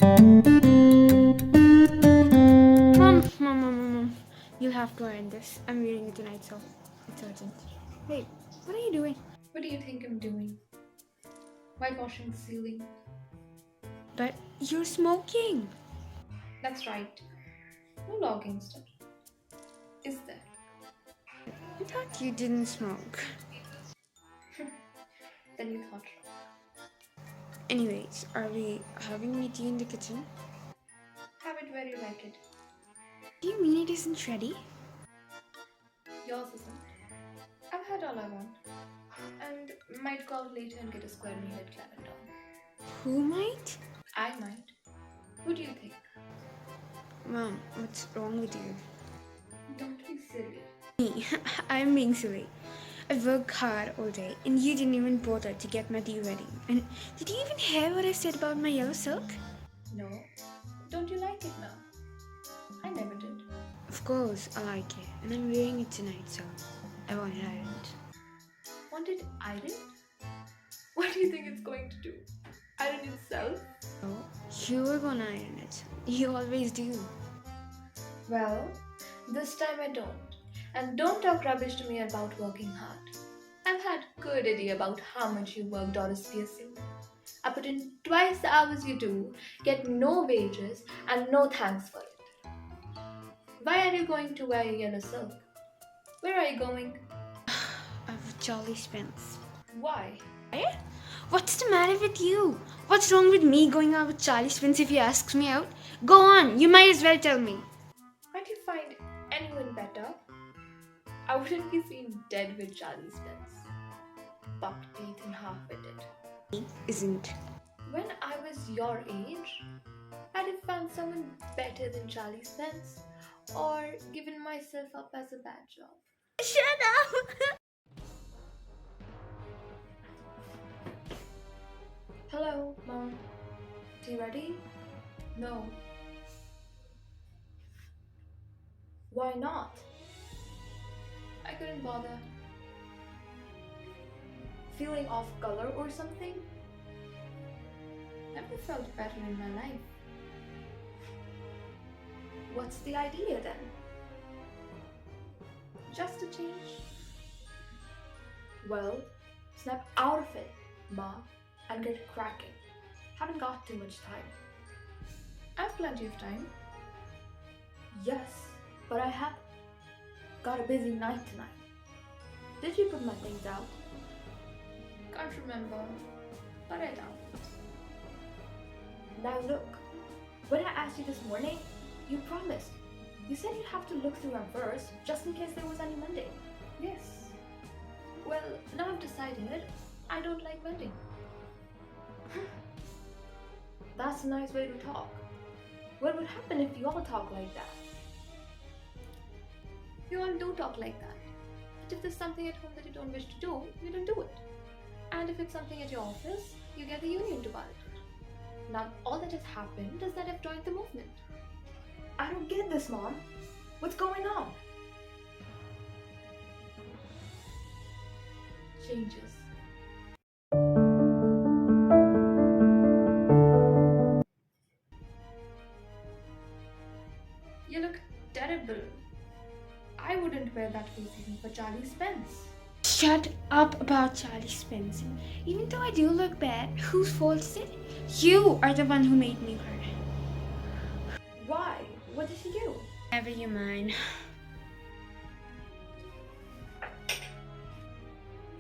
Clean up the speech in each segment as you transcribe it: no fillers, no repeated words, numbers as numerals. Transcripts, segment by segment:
Mom. You'll have to end this. I'm reading it tonight, so it's urgent. Wait, what are you doing? What do you think I'm doing? Whitewashing the ceiling. But you're smoking. That's right. No logging stuff. Is there? I thought you didn't smoke. Then you thought wrong. Anyways, are we having me tea in the kitchen? Have it where you like it. Do you mean it isn't ready? Yours isn't. I've had all I want. And might go out later and get a square meal at Clarendon. Who might? I might. Who do you think? Mom, what's wrong with you? Don't be silly. Me, I'm being silly. I worked hard all day and you didn't even bother to get my tea ready. And did you even hear what I said about my yellow silk? No. Don't you like it now? I never did. Of course, I like it. And I'm wearing it tonight, so I want it ironed. Want it ironed? What do you think it's going to do? Iron itself? Oh, you are gonna iron it. You always do. Well, this time I don't. And don't talk rubbish to me about working hard. I've had good idea about how much you work, Doris Pearson. I put in twice the hours you do, get no wages, and no thanks for it. Why are you going to wear yellow silk? Where are you going? I've Charlie Spence. Why? Eh? What's the matter with you? What's wrong with me going out with Charlie Spence if he asks me out? Go on, you might as well tell me. Can't you find anyone better? I wouldn't be seen dead with Charlie Spence. Buck teeth and half witted. Isn't. When I was your age, I'd have found someone better than Charlie Spence or given myself up as a bad job. Shut up! Hello, Mom. Tea ready? No. Why not? I couldn't bother. Feeling off color or something? Never felt better in my life. What's the idea then? Just a change? Well, snap out of it, Ma, and get cracking. Haven't got too much time. I've plenty of time. Yes, but I have got a busy night tonight. Did you put my things out? Can't remember, but I doubt it. Now look, when I asked you this morning, you promised. You said you'd have to look through them first, just in case there was any mending. Yes. Well, now I've decided I don't like mending. That's a nice way to talk. What would happen if you all talk like that? You all do talk like that. But if there's something at home that you don't wish to do, you don't do it. And if it's something at your office, you get the union to validate it. Now, all that has happened is that I've joined the movement. I don't get this, Mom. What's going on? Changes. You look terrible. I wouldn't wear that face even for Charlie Spence. Shut up about Charlie Spence. Even though I do look bad, whose fault is it? You are the one who made me cry. Why? What did she do? Never you mind.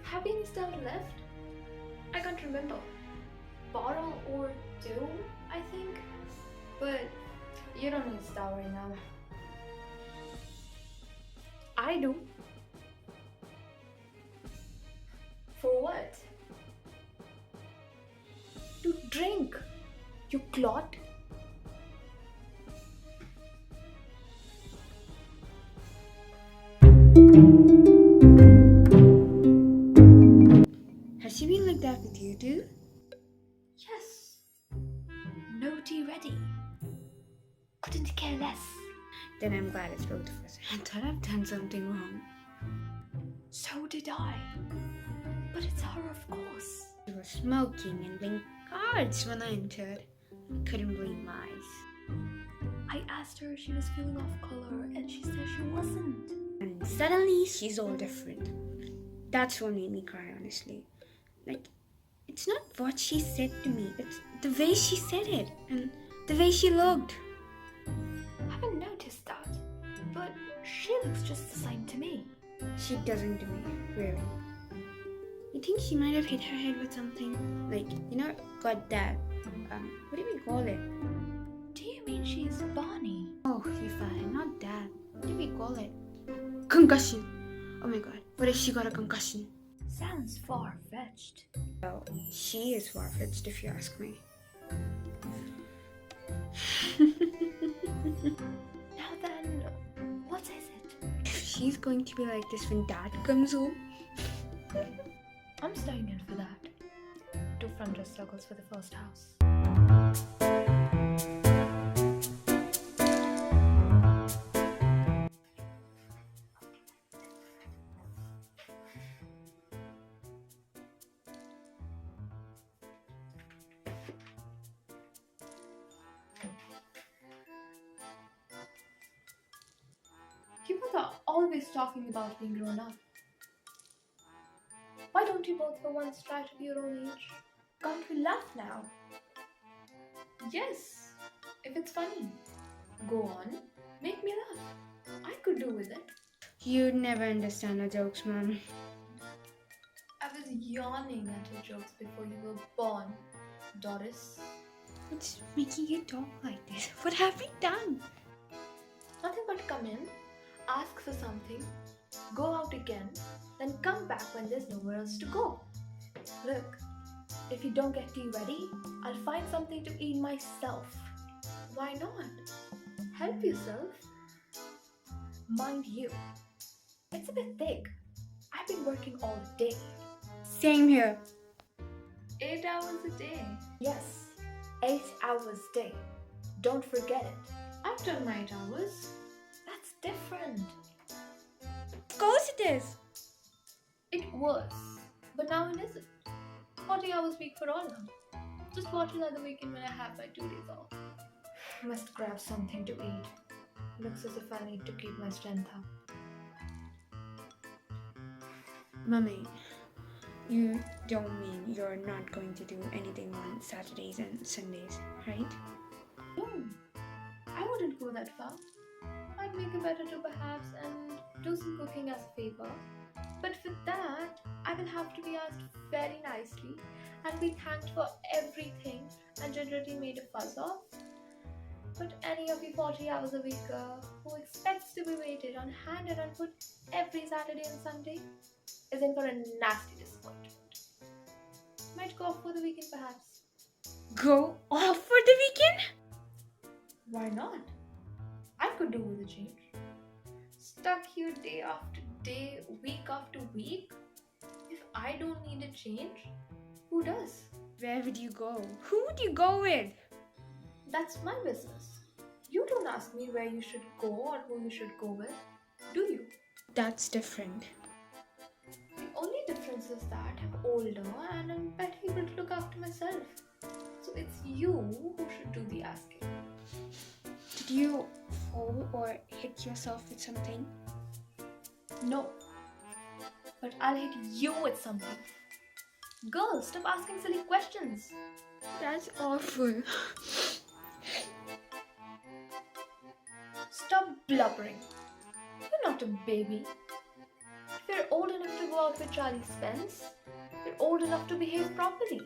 Have any stuff left? I can't remember. Bottle or two, I think. But you don't need stuff right now. I do. For what? To drink. You clot. Has she been like that with you too? Yes. No tea ready. Couldn't care less. Then I'm glad it's both of us. I thought I've done something wrong. So did I. But it's her, of course. She was smoking and playing cards when I entered. Couldn't believe my eyes. I asked her if she was feeling off color and she said she wasn't. And suddenly she's all different. That's what made me cry, honestly. Like, it's not what she said to me, it's the way she said it and the way she looked. I haven't noticed that, but she looks just the same to me. She doesn't to me, really. You think she might have hit her head with something? Like, got that, what do we call it? Do you mean she's Barney? Oh, you're fine, not that. What do we call it? Concussion. Oh my god, what if she got a concussion? Sounds far-fetched. Well, she is far-fetched if you ask me. Now then, what is it? If she's going to be like this when Dad comes home. I'm staying in for that. 2 front dress circles for the first house. You both are always talking about being grown up. Why don't you both for once try to be your own age? Can't we laugh now? Yes, if it's funny. Go on, make me laugh. I could do with it. You'd never understand our jokes, Mom. I was yawning at your jokes before you were born, Doris. What's making you talk like this? What have we done? Nothing but come in, ask for something, go out again, then come back when there's nowhere else to go. Look, if you don't get tea ready, I'll find something to eat myself. Why not? Help yourself. Mind you, it's a bit thick. I've been working all day. Same here. 8 hours a day. Yes, 8 hours a day. Don't forget it. I've done my 8 hours. That's different. Of course it is. It was, but now it isn't. 40 hours week for all now. Just watch another weekend when I have my 2 days off. Must grab something to eat. Looks as if I need to keep my strength up. Mummy, you don't mean you're not going to do anything on Saturdays and Sundays, right? No, I wouldn't go that far. I'd make a better do perhaps and do some cooking as a favor. But for that, I will have to be asked very nicely and be thanked for everything and generally made a fuss of. But any of you 40 hours a week who expects to be waited on hand and put every Saturday and Sunday is in for a nasty disappointment. Might go off for the weekend perhaps. Go off for the weekend? Why not? I could do with a change. Stuck here day after day, week after week. If I don't need a change, who does? Where would you go? Who would you go with? That's my business. You don't ask me where you should go or who you should go with, do you? That's different. The only difference is that I'm older and I'm better able to look after myself. So it's you who should do the asking. Did you fall or hit yourself with something? No. But I'll hit you with something. Girls, stop asking silly questions. That's awful. Stop blubbering. You're not a baby. If you're old enough to go out with Charlie Spence, you're old enough to behave properly.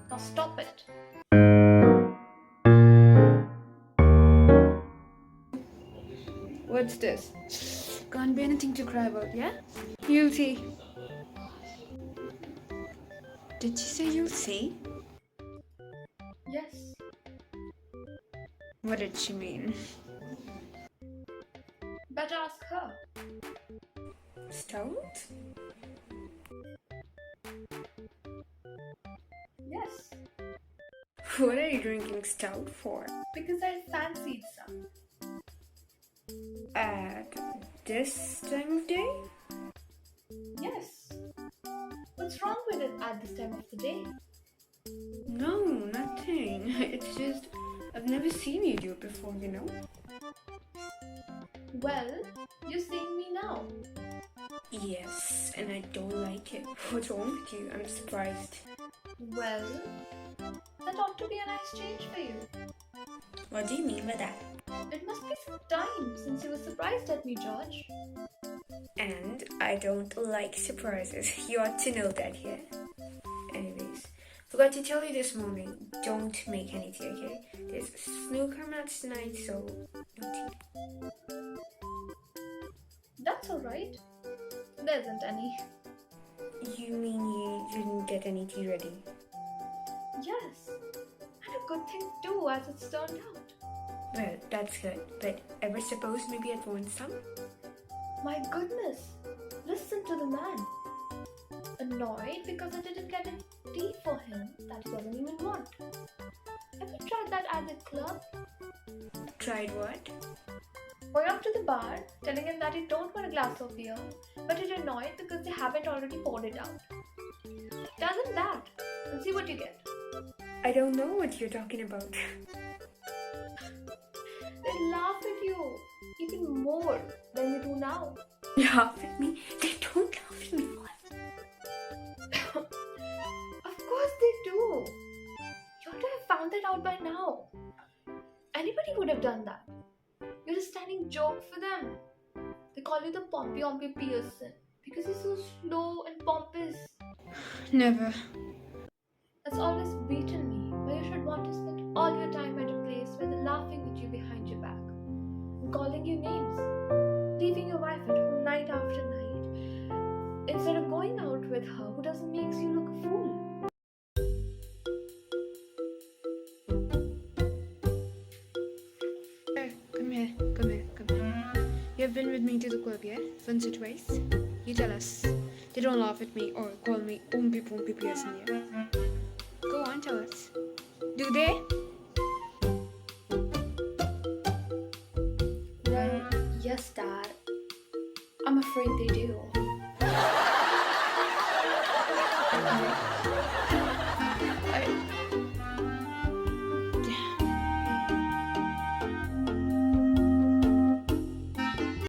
Now stop it. What's this? Can't be anything to cry about, yeah? You'll see. Did you say you'll see? Yes. What did she mean? Better ask her. Stout? Yes. What are you drinking stout for? Because I fancied some. At this time of day? Yes. What's wrong with it at this time of the day? No, nothing. It's just I've never seen you do it before, you know? Well, you're seeing me now. Yes, and I don't like it. What's wrong with you? I'm surprised. Well, that ought to be a nice change for you. What do you mean by that? It must be some time since you were surprised at me, George. And I don't like surprises. You ought to know that, yeah? Anyways, forgot to tell you this morning, don't make any tea, okay? There's a snooker match tonight, so no tea. That's alright. There isn't any. You mean you didn't get any tea ready? Yes, and a good thing too, as it's turned out. Well, that's good, but ever suppose maybe I'd want some? My goodness, listen to the man. Annoyed because I didn't get a tea for him that he doesn't even want. Have you tried that at the club? Tried what? Going up to the bar, telling him that you don't want a glass of beer, but you're annoyed because they haven't already poured it out. Tell them that and see what you get. I don't know what you're talking about. They laugh at you even more than they do now. Laugh at me? They don't laugh at me. Of course they do. You ought to have found that out by now. Anybody would have done that. You're a standing joke for them. They call you the Pompey Pearson because you're so slow and pompous. Never. That's always beaten me. Why you should want to spend all your time at a place where they're laughing at you behind your back, and calling you names, leaving your wife at home night after night, instead of going out with her who doesn't make you look a fool. Come here. You've been with me to the club, yeah? Once or twice? You tell us. They don't laugh at me or call me Pompey Pearson, yeah? Go on, tell us. Do they? Well, yes, Dad. I'm afraid they do.